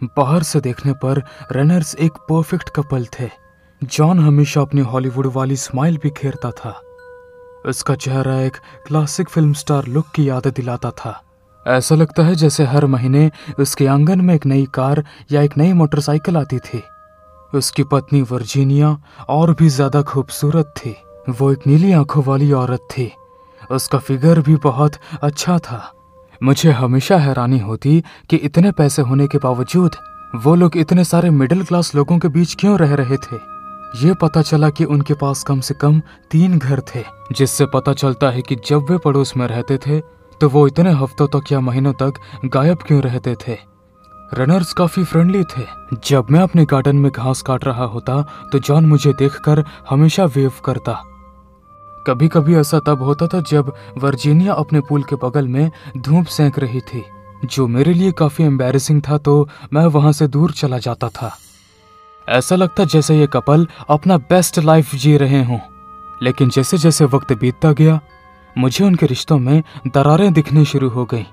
बाहर से देखने पर रनर्स एक परफेक्ट कपल थे। जॉन हमेशा अपनी हॉलीवुड वाली स्माइल बिखेरता था। उसका चेहरा एक क्लासिक फिल्म स्टार लुक की याद दिलाता था। ऐसा लगता है जैसे हर महीने उसके आंगन में एक नई कार या एक नई मोटरसाइकिल आती थी। उसकी पत्नी वर्जीनिया और भी ज्यादा खूबसूरत थी। वो एक नीली आंखों वाली औरत थी। उसका फिगर भी बहुत अच्छा था। मुझे हमेशा हैरानी होती कि इतने पैसे होने के बावजूद वो लोग इतने सारे मिडिल क्लास लोगों के बीच क्यों रह रहे थे। ये पता चला कि उनके पास कम से कम 3 घर थे, जिससे पता चलता है कि जब वे पड़ोस में रहते थे तो वो इतने हफ्तों तक या महीनों तक गायब क्यों रहते थे। रनर्स काफी फ्रेंडली थे। जब मैं अपने गार्डन में घास काट रहा होता तो जॉन मुझे देखकर हमेशा वेव करता। कभी कभी ऐसा तब होता था जब वर्जीनिया अपने पूल के बगल में धूप सेंक रही थी, जो मेरे लिए काफी एम्बैरेसिंग था, तो मैं वहां से दूर चला जाता था। ऐसा लगता जैसे ये कपल अपना बेस्ट लाइफ जी रहे हों। लेकिन जैसे जैसे वक्त बीतता गया मुझे उनके रिश्तों में दरारें दिखनी शुरू हो गईं।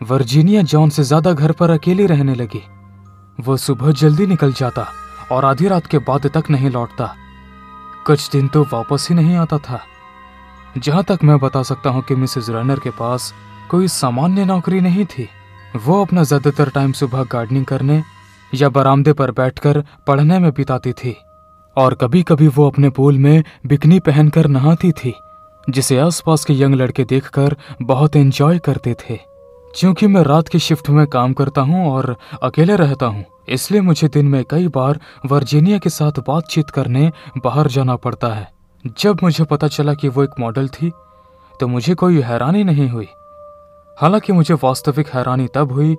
वर्जीनिया जॉन से ज्यादा घर पर अकेली रहने लगी। वो सुबह जल्दी निकल जाता और आधी रात के बाद तक नहीं लौटता। कुछ दिन तो वापस ही नहीं आता था। जहां तक मैं बता सकता हूं कि मिसेस रनर के पास कोई सामान्य नौकरी नहीं थी। वो अपना ज्यादातर टाइम सुबह गार्डनिंग करने या बरामदे पर बैठकर पढ़ने में बिताती थी, और कभी कभी वो अपने पूल में बिकनी पहनकर नहाती थी, जिसे आसपास के यंग लड़के देखकर बहुत एंजॉय करते थे। क्योंकि मैं रात की शिफ्ट में काम करता हूं और अकेले रहता हूं, इसलिए मुझे दिन में कई बार वर्जीनिया के साथ बातचीत करने बाहर जाना पड़ता है। जब मुझे पता चला कि वो एक मॉडल थी तो मुझे कोई हैरानी नहीं हुई। हालांकि मुझे वास्तविक हैरानी तब हुई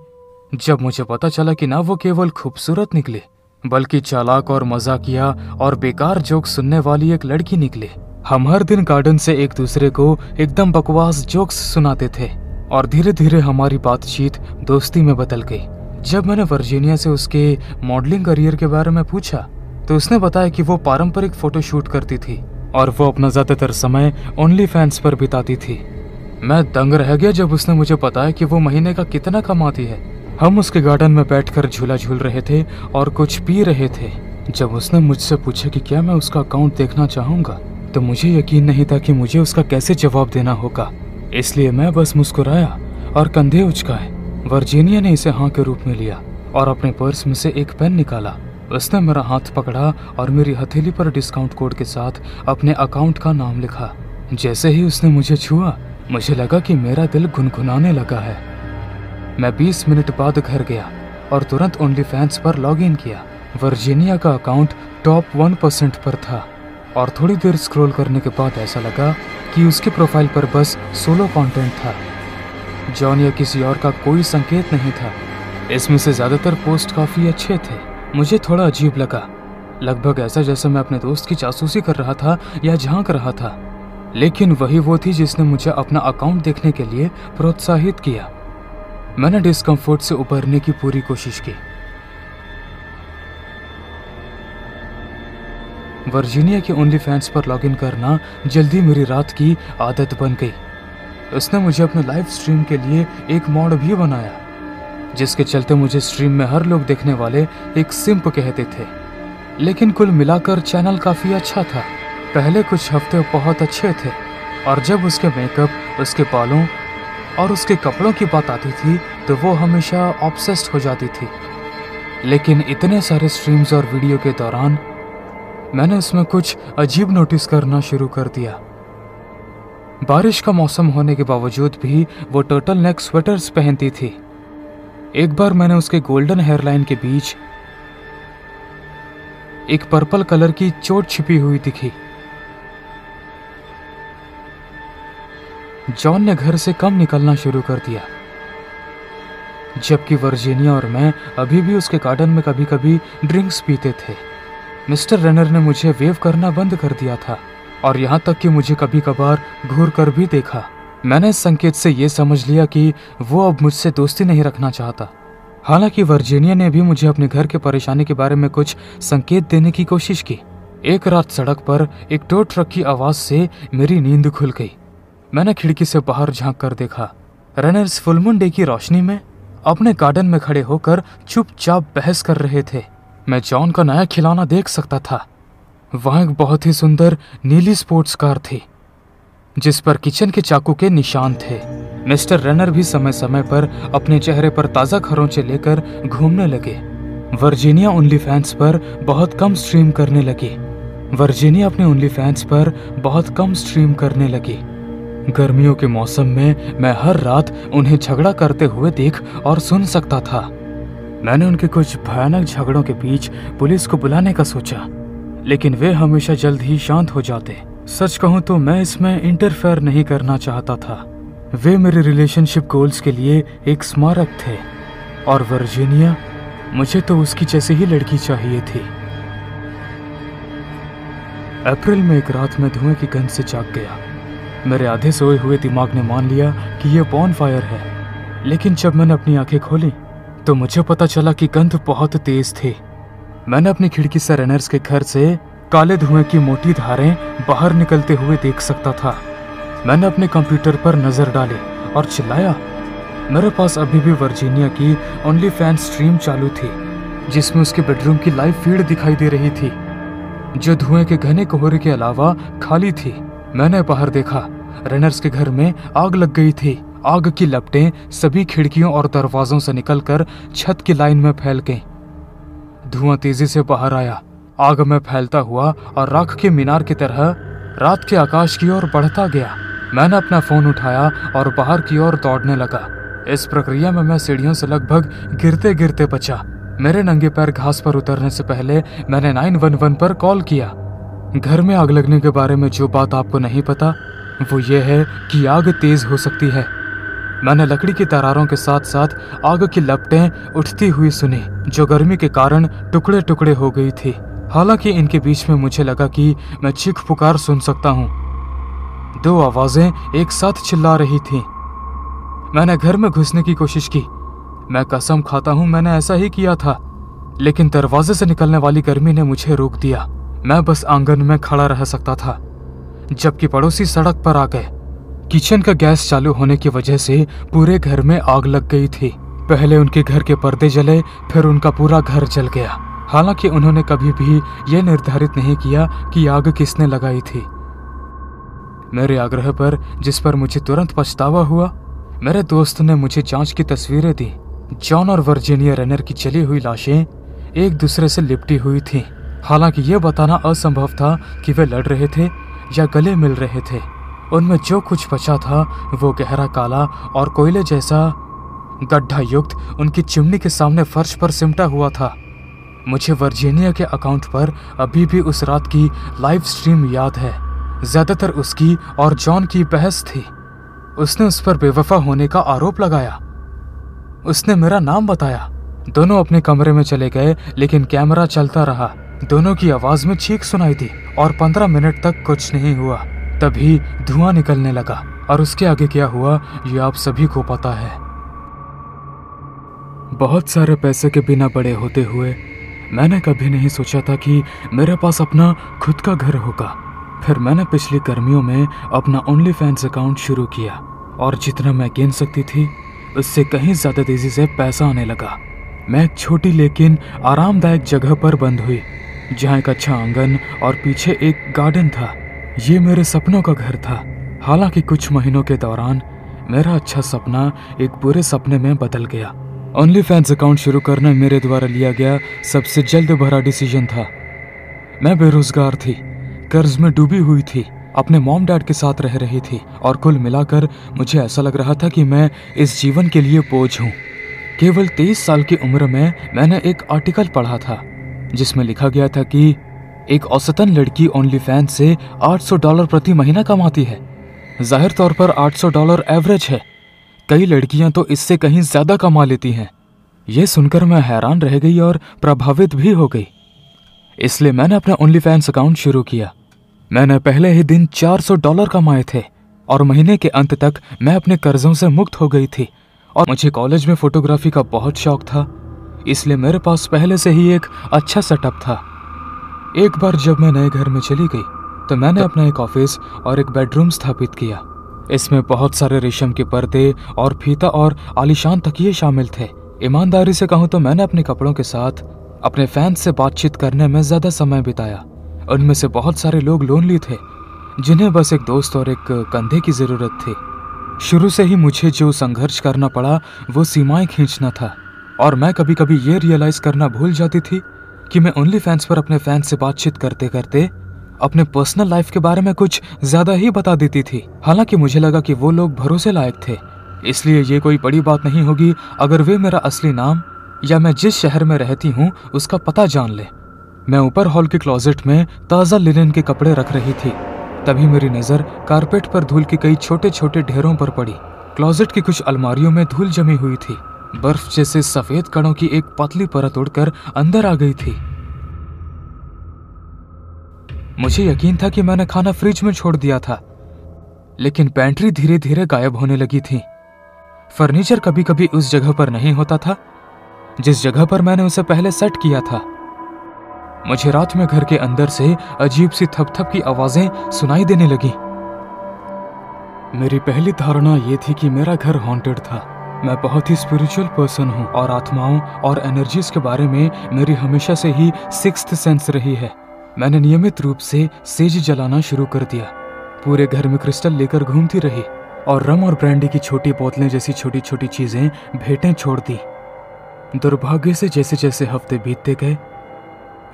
जब मुझे पता चला कि ना वो केवल खूबसूरत निकली, बल्कि चालाक और मजाकिया और बेकार जोक सुनने वाली एक लड़की निकली। हम हर दिन गार्डन से एक दूसरे को एकदम बकवास जोक्स सुनाते थे और धीरे धीरे हमारी बातचीत दोस्ती में बदल गई। जब मैंने वर्जीनिया से उसके मॉडलिंग करियर के बारे में पूछा तो उसने बताया कि वो पारंपरिक फोटो शूट करती थी और वो अपना ज्यादातर समय ओनली फैंस पर बिताती थी। मैं दंग रह गया जब उसने मुझे बताया कि वो महीने का कितना कमाती है। हम उसके गार्डन में बैठकर झूला झूल रहे थे और कुछ पी रहे थे। जब उसने मुझसे पूछा कि क्या मैं उसका अकाउंट देखना चाहूंगा तो मुझे यकीन नहीं था कि मुझे उसका कैसे जवाब देना होगा, इसलिए मैं बस मुस्कुराया और कंधे उचकाए। वर्जीनिया ने इसे हाँ के रूप में लिया और अपने पर्स में से एक पेन निकाला। उसने मेरा हाथ पकड़ा और मेरी हथेली पर डिस्काउंट कोड के साथ अपने अकाउंट का नाम लिखा। जैसे ही उसने मुझे छुआ मुझे लगा कि मेरा दिल गुनगुनाने लगा है। मैं 20 मिनट बाद घर गया और तुरंत ओनली फैंस पर लॉग इन किया। वर्जीनिया का अकाउंट टॉप 1% पर था और थोड़ी देर स्क्रॉल करने के बाद ऐसा लगा कि उसके प्रोफाइल पर बस सोलो कंटेंट था। जॉन या किसी और का कोई संकेत नहीं था। इसमें से ज्यादातर पोस्ट काफी अच्छे थे। मुझे थोड़ा अजीब लगा, लगभग ऐसा जैसे मैं अपने दोस्त की जासूसी कर रहा था या झांक रहा था। लेकिन वही वो थी जिसने मुझे अपना अकाउंट देखने के लिए प्रोत्साहित किया। मैंने डिस्कम्फर्ट से उबरने की पूरी कोशिश की। वर्जीनिया के ओनली फैंस पर लॉगिन करना जल्दी मेरी रात की आदत बन गई। उसने मुझे अपने लाइव स्ट्रीम के लिए एक मॉड भी बनाया, जिसके चलते मुझे स्ट्रीम में हर लोग देखने वाले एक सिंप कहते थे। लेकिन कुल मिलाकर चैनल काफी अच्छा था। पहले कुछ हफ्ते बहुत अच्छे थे और जब उसके मेकअप, उसके बालों और उसके कपड़ों की बात आती थी तो वो हमेशा ऑब्सेस्ड हो जाती थी। लेकिन इतने सारे स्ट्रीम्स और वीडियो के दौरान मैंने उसमें कुछ अजीब नोटिस करना शुरू कर दिया। बारिश का मौसम होने के बावजूद भी वो टर्टल नेक स्वेटर्स पहनती थी। एक बार मैंने उसके गोल्डन हेयरलाइन के बीच एक पर्पल कलर की चोट छिपी हुई दिखी। जॉन ने घर से कम निकलना शुरू कर दिया, जबकि वर्जीनिया और मैं अभी भी उसके गार्डन में कभी कभी ड्रिंक्स पीते थे। मिस्टर रनर ने मुझे वेव करना बंद कर दिया था और यहाँ तक कि मुझे कभी कभार घूर कर भी देखा। मैंने इस संकेत से ये समझ लिया कि वो अब मुझसे दोस्ती नहीं रखना चाहता। हालांकि वर्जीनिया ने भी मुझे अपने घर के परेशानी के बारे में कुछ संकेत देने की कोशिश की। एक रात सड़क पर एक टो ट्रक की आवाज से मेरी नींद खुल गई। मैंने खिड़की से बाहर झांक कर देखा। रनर्स फुल मून डे की रोशनी में अपने गार्डन में खड़े होकर चुपचाप बहस कर रहे थे। मैं जॉन का नया खिलौना देख सकता था। वहां एक बहुत ही सुंदर नीली स्पोर्ट्स कार थी जिस पर किचन के चाकू के निशान थे। मिस्टर रेनर भी समय समय पर अपने चेहरे पर ताज़ा खरोंचे लेकर घूमने लगे। वर्जीनिया ओनली फैंस पर बहुत कम स्ट्रीम करने लगी। गर्मियों के मौसम में मैं हर रात उन्हें झगड़ा करते हुए देख और सुन सकता था। मैंने उनके कुछ भयानक झगड़ों के बीच पुलिस को बुलाने का सोचा, लेकिन वे हमेशा जल्द ही शांत हो जाते। सच कहूं तो मैं इसमें इंटरफेयर नहीं करना चाहता था। वे मेरे रिलेशनशिप गोल्स के लिए एक स्मारक थे और वर्जीनिया, मुझे तो उसकी जैसी ही लड़की चाहिए थी। अप्रैल में एक रात में धुएं की गंध से जाग गया। मेरे आधे सोए हुए दिमाग ने मान लिया कि यह बॉनफायर है, लेकिन जब मैंने अपनी आंखें खोली तो मुझे पता चला कि गंध बहुत तेज थी। मैंने अपनी खिड़की से रेनर्स के घर से काले धुएं की मोटी धारें बाहर निकलते हुए देख सकता था। मैंने अपने कंप्यूटर पर नजर डाली और चिल्लाया। मेरे पास अभी भी वर्जीनिया की ओनली फैंस स्ट्रीम चालू थी, जिसमें उसके बेडरूम की लाइव फीड दिखाई दे रही थी, जो धुएं के घने कोहरे के अलावा खाली थी। मैंने बाहर देखा, रेनर्स के घर में आग लग गई थी। आग की लपटें सभी खिड़कियों और दरवाजों से निकलकर छत की लाइन में फैल गईं। धुआं तेजी से बाहर आया, आग में फैलता हुआ और राख के मीनार की तरह रात के आकाश की ओर बढ़ता गया। मैंने अपना फोन उठाया और बाहर की ओर दौड़ने लगा। इस प्रक्रिया में मैं सीढ़ियों से लगभग गिरते गिरते बचा। मेरे नंगे पैर घास पर उतरने से पहले मैंने 911 पर कॉल किया। घर में आग लगने के बारे में जो बात आपको नहीं पता वो ये है कि आग तेज हो सकती है। मैंने लकड़ी की तरारों के साथ साथ आग की लपटें उठती हुई सुनी, जो गर्मी के कारण टुकड़े टुकड़े हो गई थी। हालांकि इनके बीच में मुझे लगा कि मैं चीख पुकार सुन सकता हूँ। दो आवाजें एक साथ चिल्ला रही थीं। मैंने घर में घुसने की कोशिश की। मैं कसम खाता हूँ मैंने ऐसा ही किया था, लेकिन दरवाजे से निकलने वाली गर्मी ने मुझे रोक दिया। मैं बस आंगन में खड़ा रह सकता था, जबकि पड़ोसी सड़क पर आ गए। किचन का गैस चालू होने की वजह से पूरे घर में आग लग गई थी। पहले उनके घर के पर्दे जले, फिर उनका पूरा घर जल गया। हालांकि उन्होंने कभी भी यह निर्धारित नहीं किया कि आग किसने लगाई थी। मेरे आग्रह पर, जिस पर मुझे तुरंत पछतावा हुआ, मेरे दोस्त ने मुझे जांच की तस्वीरें दी। जॉन और वर्जीनिया रेनर की जली हुई लाशें एक दूसरे से लिपटी हुई थीं। हालांकि यह बताना असंभव था कि वे लड़ रहे थे या गले मिल रहे थे। उनमें जो कुछ बचा था वो गहरा काला और कोयले जैसा गड्ढा युक्त उनकी चिमनी के सामने फर्श पर सिमटा हुआ था। मुझे वर्जीनिया के अकाउंट पर अभी भी उस रात की लाइव स्ट्रीम याद है। ज्यादातर उसकी और जॉन की बहस थी। उसने उस पर बेवफा होने का आरोप लगाया। उसने मेरा नाम बताया। दोनों अपने कमरे में चले गए, लेकिन कैमरा चलता रहा। दोनों की आवाज में चीख सुनाई दी और 15 मिनट तक कुछ नहीं हुआ। तभी धुआं निकलने लगा और उसके आगे क्या हुआ ये आप सभी को पता है। बहुत सारे पैसे के बिना बड़े होते हुए मैंने कभी नहीं सोचा था कि मेरे पास अपना खुद का घर होगा। फिर मैंने पिछली गर्मियों में अपना ओनली फैंस अकाउंट शुरू किया और जितना मैं गिन सकती थी उससे कहीं ज़्यादा तेज़ी से पैसा आने लगा। मैं एक छोटी लेकिन आरामदायक जगह पर बंद हुई, जहाँ एक अच्छा आंगन और पीछे एक गार्डन था। ये मेरे सपनों का घर था। हालांकि कुछ महीनों के दौरान मेरा अच्छा सपना एक बुरे सपने में बदल गया। ओनली फैंस अकाउंट शुरू करना मेरे द्वारा लिया गया सबसे जल्द भरा डिसीजन था। मैं बेरोजगार थी, कर्ज में डूबी हुई थी, अपने मॉम डैड के साथ रह रही थी और कुल मिलाकर मुझे ऐसा लग रहा था कि मैं इस जीवन के लिए बोझ हूँ। केवल 23 साल की उम्र में मैंने एक आर्टिकल पढ़ा था जिसमें लिखा गया था कि एक औसतन लड़की ओनली फैंस से $800 प्रति महीना कमाती है। जाहिर तौर पर $800 एवरेज है। कई लड़कियां तो इससे कहीं ज्यादा कमा लेती हैं। यह सुनकर मैं हैरान रह गई और प्रभावित भी हो गई। इसलिए मैंने अपना ओनली फैंस अकाउंट शुरू किया। मैंने पहले ही दिन $400 कमाए थे और महीने के अंत तक मैं अपने कर्जों से मुक्त हो गई थी। और मुझे कॉलेज में फोटोग्राफी का बहुत शौक था, इसलिए मेरे पास पहले से ही एक अच्छा सेटअप था। एक बार जब मैं नए घर में चली गई तो मैंने अपना एक ऑफिस और एक बेडरूम स्थापित किया। इसमें बहुत सारे रेशम के पर्दे और फीता और आलीशान तकिए शामिल थे। ईमानदारी से कहूँ तो मैंने अपने कपड़ों के साथ अपने फैंस से बातचीत करने में ज्यादा समय बिताया। उनमें से बहुत सारे लोग लोनली थे, जिन्हें बस एक दोस्त और एक कंधे की जरूरत थी। शुरू से ही मुझे जो संघर्ष करना पड़ा वो सीमाएं खींचना था, और मैं कभी कभी ये रियलाइज करना भूल जाती थी कि मैं ओनली फैंस पर अपने फैंस से बातचीत करते करते अपने पर्सनल लाइफ के बारे में कुछ ज्यादा ही बता देती थी। हालांकि मुझे लगा कि वो लोग भरोसे लायक थे, इसलिए ये कोई बड़ी बात नहीं होगी अगर वे मेरा असली नाम या मैं जिस शहर में रहती हूँ उसका पता जान ले। मैं ऊपर हॉल के क्लोजेट में ताज़ा लिनन के कपड़े रख रही थी, तभी मेरी नज़र कारपेट पर धूल के कई छोटे छोटे ढेरों पर पड़ी। क्लोजेट की कुछ अलमारियों में धूल जमी हुई थी। बर्फ जैसे सफेद कणों की एक पतली परत उड़कर अंदर आ गई थी। मुझे यकीन था कि मैंने खाना फ्रिज में छोड़ दिया था, लेकिन पेंट्री धीरे धीरे गायब होने लगी थी। फर्नीचर कभी कभी उस जगह पर नहीं होता था जिस जगह पर मैंने उसे पहले सेट किया था। मुझे रात में घर के अंदर से अजीब सी थपथप की आवाजें सुनाई देने लगी। मेरी पहली धारणा यह थी कि मेरा घर हॉन्टेड था। मैं बहुत ही स्पिरिचुअल पर्सन हूँ और आत्माओं और एनर्जीज के बारे में मेरी हमेशा से ही सिक्स्थ सेंस रही है। मैंने नियमित रूप से सेज जलाना शुरू कर दिया, पूरे घर में क्रिस्टल लेकर घूमती रही और रम और ब्रांडी की छोटी बोतलें जैसी छोटी छोटी चीजें भेंटें छोड़ दी। दुर्भाग्य से जैसे जैसे हफ्ते बीतते गए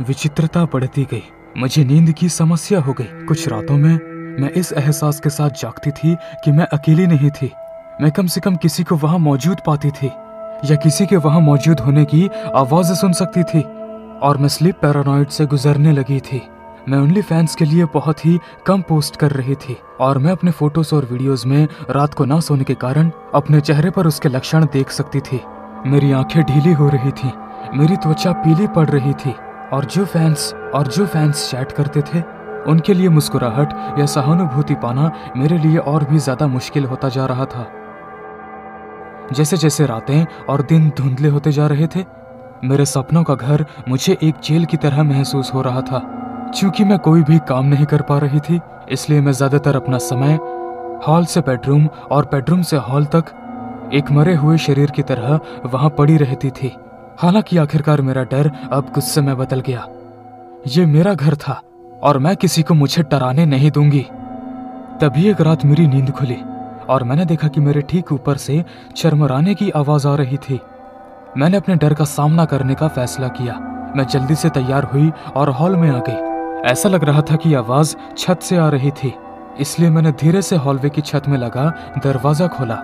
विचित्रता बढ़ती गई। मुझे नींद की समस्या हो गई। कुछ रातों में मैं इस एहसास के साथ जागती थी कि मैं अकेली नहीं थी। मैं कम से कम किसी को वहां मौजूद पाती थी या किसी के वहां मौजूद होने की आवाज सुन सकती थी, और मैं स्लीप पैरानॉइड से गुजरने लगी थी। मैं ओनली फैंस के लिए बहुत ही कम पोस्ट कर रही थी, और मैं अपने फोटोज और वीडियोस में रात को ना सोने के कारण अपने चेहरे पर उसके लक्षण देख सकती थी। मेरी आंखें ढीली हो रही थी, मेरी त्वचा पीली पड़ रही थी, और जो फैंस चैट करते थे उनके लिए मुस्कुराहट या सहानुभूति पाना मेरे लिए और भी ज्यादा मुश्किल होता जा रहा था। जैसे जैसे रातें और दिन धुंधले होते जा रहे थे, मेरे सपनों का घर मुझे एक जेल की तरह महसूस हो रहा था। क्योंकि मैं कोई भी काम नहीं कर पा रही थी, इसलिए मैं ज्यादातर अपना समय हॉल से बेडरूम और बेडरूम से हॉल तक एक मरे हुए शरीर की तरह वहां पड़ी रहती थी। हालांकि आखिरकार मेरा डर अब कुछ समय बदल गया। ये मेरा घर था और मैं किसी को मुझे डराने नहीं दूंगी। तभी एक रात मेरी नींद खुली और मैंने देखा कि मेरे ठीक ऊपर से चरमराने की आवाज आ रही थी। मैंने अपने डर का सामना करने का फैसला किया। मैं जल्दी से तैयार हुई और हॉल में आ गई। ऐसा लग रहा था कि आवाज छत से आ रही थी, इसलिए मैंने धीरे से हॉलवे की छत में लगा दरवाजा खोला,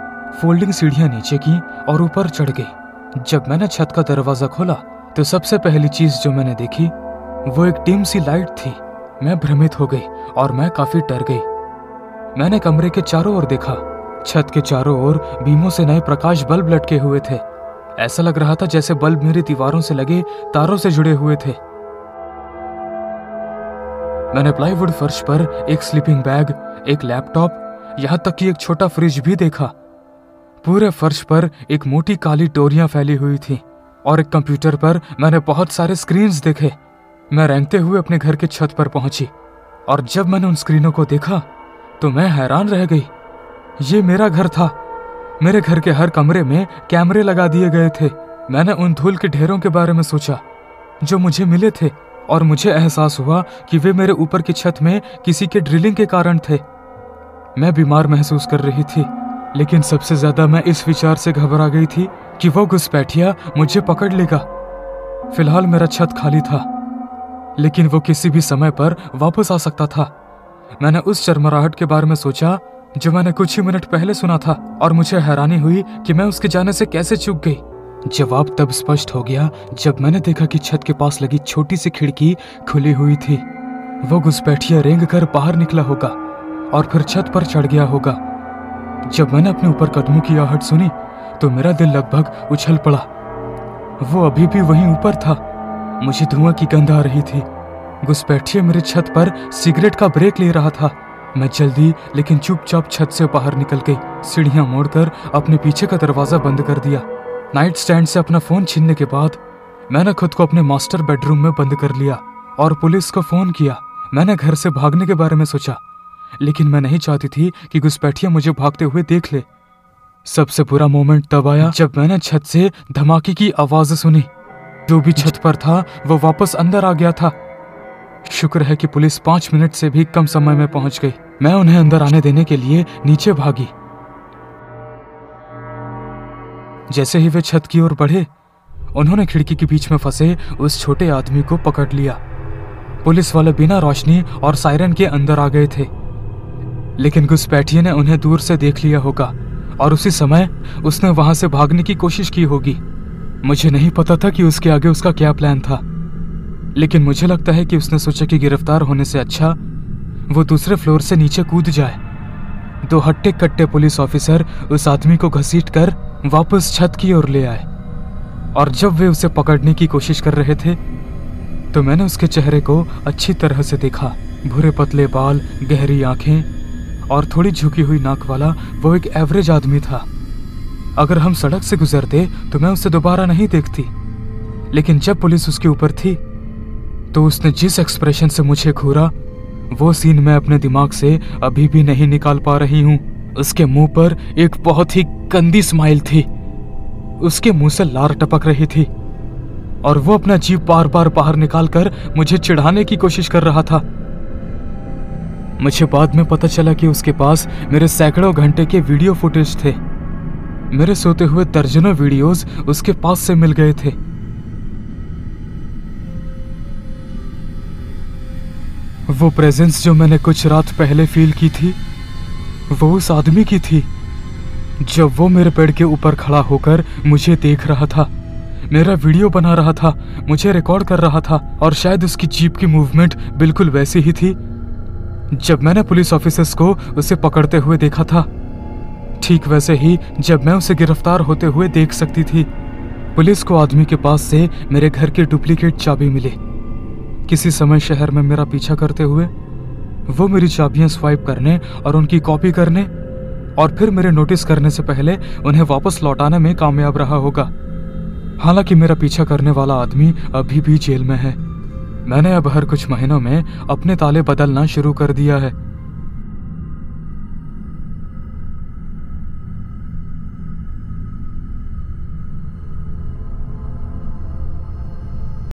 फोल्डिंग सीढ़ियां नीचे की और ऊपर चढ़ गई। जब मैंने छत का दरवाजा खोला तो सबसे पहली चीज जो मैंने देखी वो एक डिम सी लाइट थी। मैं भ्रमित हो गई और मैं काफी डर गई। मैंने कमरे के चारों ओर देखा। छत के चारों ओर बीमों से नए प्रकाश बल्ब लटके हुए थे। ऐसा लग रहा था जैसे बल्ब मेरी दीवारों से लगे तारों से जुड़े हुए थे। मैंने प्लाईवुड फर्श पर एक स्लीपिंग बैग, एक लैपटॉप, यहां तक कि एक छोटा फ्रिज भी देखा। पूरे फर्श पर एक मोटी काली डोरियां फैली हुई थी और एक कंप्यूटर पर मैंने बहुत सारे स्क्रीन्स देखे। मैं रेंगते हुए अपने घर की छत पर पहुंची और जब मैंने उन स्क्रीनों को देखा तो मैं हैरान रह गई। ये मेरा घर था। मेरे घर के हर कमरे में कैमरे लगा दिए गए थे। मैंने उन धूल के ढेरों के बारे में सोचा जो मुझे मिले थे और मुझे एहसास हुआ कि वे मेरे ऊपर की छत में किसी के ड्रिलिंग के कारण थे। मैं बीमार महसूस कर रही थी, लेकिन सबसे ज्यादा मैं इस विचार से घबरा गई थी कि वो घुसपैठिया मुझे पकड़ लेगा। फिलहाल मेरा छत खाली था, लेकिन वो किसी भी समय पर वापस आ सकता था। मैंने उस चरमराहट के बारे में सोचा जो मैंने कुछ ही मिनट पहले सुना था और मुझे हैरानी हुई कि मैं उसके जाने से कैसे चूक गई। जवाब तब स्पष्ट हो गया जब मैंने देखा कि छत के पास लगी छोटी सी खिड़की खुली हुई थी। वो घुसपैठिया रेंग कर बाहर निकला होगा और फिर छत पर चढ़ गया होगा। जब मैंने अपने ऊपर कदमों की आहट सुनी तो मेरा दिल लगभग उछल पड़ा। वो अभी भी वहीं ऊपर था। मुझे धुआं की गंध आ रही थी। घुसपैठिया मेरे छत पर सिगरेट का ब्रेक ले रहा था। मैं जल्दी लेकिन चुपचाप छत से बाहर निकल गई। सीढ़ियां मोड़कर अपने पीछे का दरवाजा बंद कर दिया। नाइट स्टैंड से अपना फोन छीनने के बाद मैंने खुद को अपने मास्टर बेडरूम में बंद कर लिया और पुलिस को फोन किया। मैंने घर से भागने के बारे में सोचा, लेकिन मैं नहीं चाहती थी कि घुसपैठिया मुझे भागते हुए देख ले। सबसे बुरा मोमेंट तब आया जब मैंने छत से धमाके की आवाज सुनी। जो भी छत पर था वो वापस अंदर आ गया था। शुक्र है कि पुलिस 5 मिनट से भी कम समय में पहुंच गई। मैं उन्हें अंदर आने देने के लिए नीचे भागी। जैसे ही वे छत की ओर बढ़े, उन्होंने खिड़की के बीच में फंसे उस छोटे आदमी को पकड़ लिया। पुलिस वाले बिना रोशनी और सायरन के अंदर आ गए थे, लेकिन घुसपैठिए ने उन्हें दूर से देख लिया होगा और उसी समय उसने वहां से भागने की कोशिश की होगी। मुझे नहीं पता था कि उसके आगे उसका क्या प्लान था, लेकिन मुझे लगता है कि उसने सोचा कि गिरफ्तार होने से अच्छा वो दूसरे फ्लोर से नीचे कूद जाए। 2 हट्टे कट्टे पुलिस ऑफिसर उस आदमी को घसीटकर वापस छत की ओर ले आए, और जब वे उसे पकड़ने की कोशिश कर रहे थे तो मैंने उसके चेहरे को अच्छी तरह से देखा। भूरे पतले बाल, गहरी आंखें और थोड़ी झुकी हुई नाक वाला वो एक एवरेज आदमी था। अगर हम सड़क से गुजरते तो मैं उसे दोबारा नहीं देखती, लेकिन जब पुलिस उसके ऊपर थी तो उसने जिस एक्सप्रेशन से मुझे घूरा, वो सीन मैं अपने दिमाग से अभी भी नहीं निकाल पा रही हूँ। उसके मुंह पर एक बहुत ही गंदी स्माइल थी। उसके मुंह से लार टपक रही थी और वो अपना जीभ बार बार बाहर निकालकर मुझे चिढ़ाने की कोशिश कर रहा था। मुझे बाद में पता चला कि उसके पास मेरे सैकड़ों घंटे के वीडियो फुटेज थे। मेरे सोते हुए दर्जनों वीडियोस उसके पास से मिल गए थे। वो प्रेजेंस जो मैंने कुछ रात पहले फील की थी, वो उस आदमी की थी। जब वो मेरे बेड के ऊपर खड़ा होकर मुझे देख रहा था, मेरा वीडियो बना रहा था, मुझे रिकॉर्ड कर रहा था, और शायद उसकी जीभ की मूवमेंट बिल्कुल वैसी ही थी जब मैंने पुलिस ऑफिसर्स को उसे पकड़ते हुए देखा था। ठीक वैसे ही जब मैं उसे गिरफ्तार होते हुए देख सकती थी। पुलिस को आदमी के पास से मेरे घर की डुप्लीकेट चाबी मिली। किसी समय शहर में मेरा पीछा करते हुए वो मेरी चाबियां स्वाइप करने और उनकी कॉपी करने और फिर मेरे नोटिस करने से पहले उन्हें वापस लौटाने में कामयाब रहा होगा। हालांकि मेरा पीछा करने वाला आदमी अभी भी जेल में है। मैंने अब हर कुछ महीनों में अपने ताले बदलना शुरू कर दिया है।